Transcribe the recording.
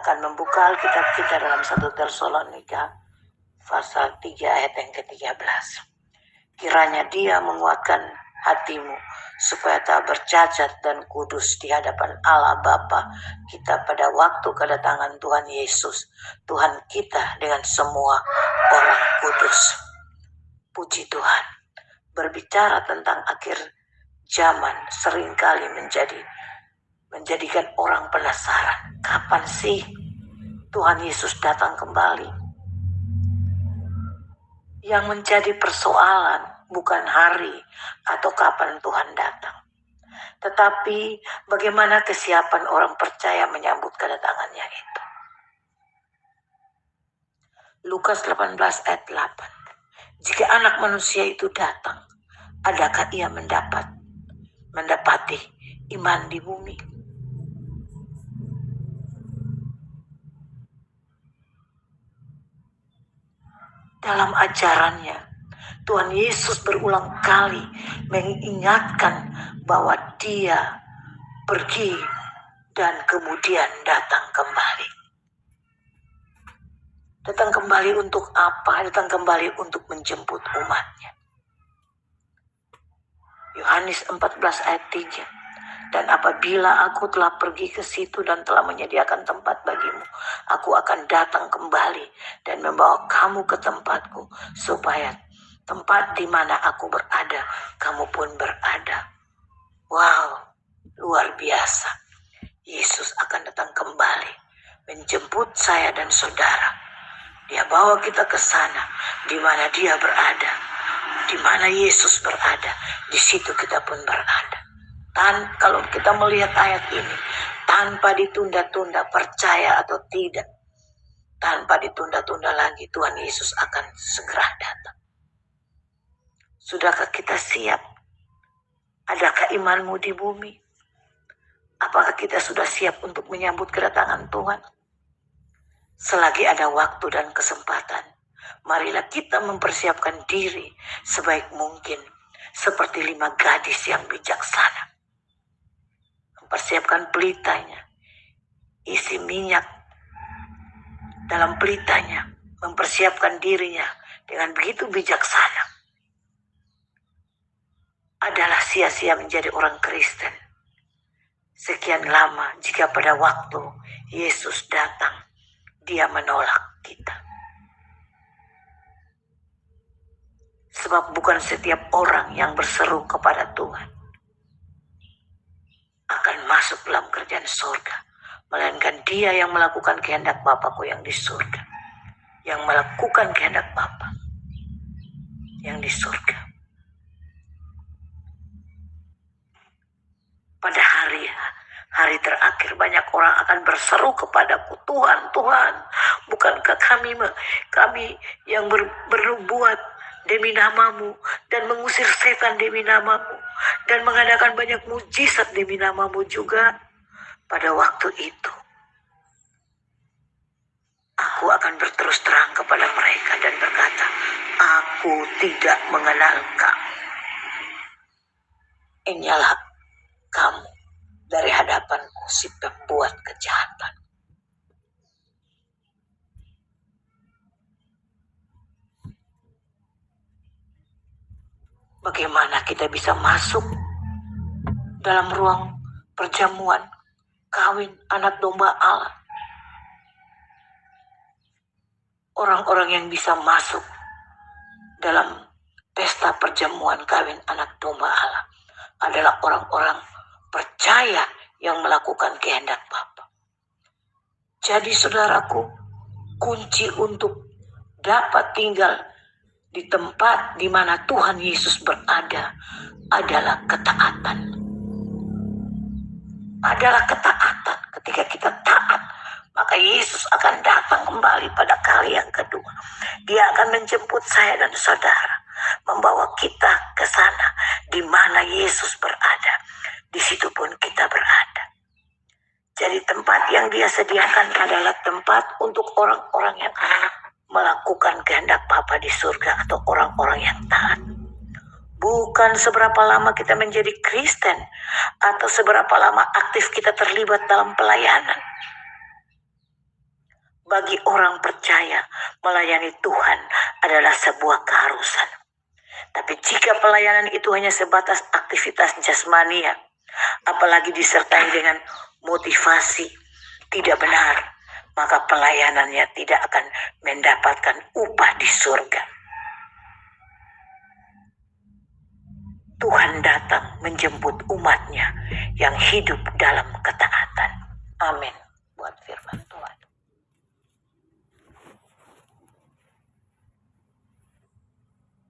akan membuka Alkitab kita dalam 1 Tesalonika pasal 3 ayat yang ke-13. Kiranya Dia menguatkan hatimu supaya tak bercacat dan kudus di hadapan Allah Bapa kita pada waktu kedatangan Tuhan Yesus, Tuhan kita dengan semua orang kudus. Puji Tuhan. Berbicara tentang akhir zaman seringkali menjadikan orang penasaran. Kapan sih Tuhan Yesus datang kembali? Yang menjadi persoalan bukan hari atau kapan Tuhan datang, tetapi bagaimana kesiapan orang percaya menyambut kedatangannya itu. Lukas 18 ayat 8. Jika anak manusia itu datang, adakah ia mendapati iman di bumi? Dalam ajarannya, Tuhan Yesus berulang kali mengingatkan bahwa Dia pergi dan kemudian datang kembali. Datang kembali untuk apa? Datang kembali untuk menjemput umatnya. Yohanes 14 ayat 3. Dan apabila aku telah pergi ke situ dan telah menyediakan tempat bagimu, aku akan datang kembali dan membawa kamu ke tempatku, supaya tempat di mana aku berada, kamu pun berada. Wow, luar biasa. Yesus akan datang kembali, menjemput saya dan saudara. Dia bawa kita ke sana, di mana Dia berada, di mana Yesus berada, di situ kita pun berada. Kalau kita melihat ayat ini, tanpa ditunda-tunda, percaya atau tidak, tanpa ditunda-tunda lagi, Tuhan Yesus akan segera datang. Sudahkah kita siap? Adakah imanmu di bumi? Apakah kita sudah siap untuk menyambut kedatangan Tuhan? Selagi ada waktu dan kesempatan, marilah kita mempersiapkan diri sebaik mungkin, seperti 5 gadis yang bijaksana. Mempersiapkan pelitanya, isi minyak dalam pelitanya, mempersiapkan dirinya dengan begitu bijaksana. Adalah sia-sia menjadi orang Kristen sekian lama jika pada waktu Yesus datang, Dia menolak kita. Sebab bukan setiap orang yang berseru kepada Tuhan akan masuk dalam kerajaan surga, melainkan dia yang melakukan kehendak Bapa-Ku yang di surga, yang melakukan kehendak Bapa yang di surga. Pada hari terakhir banyak orang akan berseru kepadaku, Tuhan, Tuhan, bukankah kami yang berbuat demi nama-Mu dan mengusir setan demi nama-Mu dan mengadakan banyak mujizat demi nama-Mu juga? Pada waktu itu aku akan berterus terang kepada mereka dan berkata, aku tidak mengenal kamu. Inilah kamu dari hadapanku, si pembuat kejahatan. Bagaimana kita bisa masuk dalam ruang perjamuan kawin anak domba Allah? Orang-orang yang bisa masuk dalam pesta perjamuan kawin anak domba Allah adalah orang-orang percaya yang melakukan kehendak Bapa. Jadi saudaraku, kunci untuk dapat tinggal di tempat di mana Tuhan Yesus berada adalah ketaatan. Adalah ketaatan. Ketika kita taat, maka Yesus akan datang kembali pada kali yang kedua. Dia akan menjemput saya dan saudara, membawa kita ke sana di mana Yesus berada. Di situ pun kita berada. Jadi tempat yang Dia sediakan adalah tempat untuk orang-orang yang melakukan kehendak Bapa di surga, atau orang-orang yang taat. Bukan seberapa lama kita menjadi Kristen atau seberapa lama aktif kita terlibat dalam pelayanan. Bagi orang percaya, melayani Tuhan adalah sebuah keharusan. Tapi jika pelayanan itu hanya sebatas aktivitas jasmania, apalagi disertai dengan motivasi tidak benar, maka pelayanannya tidak akan mendapatkan upah di surga. Tuhan datang menjemput umatnya yang hidup dalam ketaatan. Amin.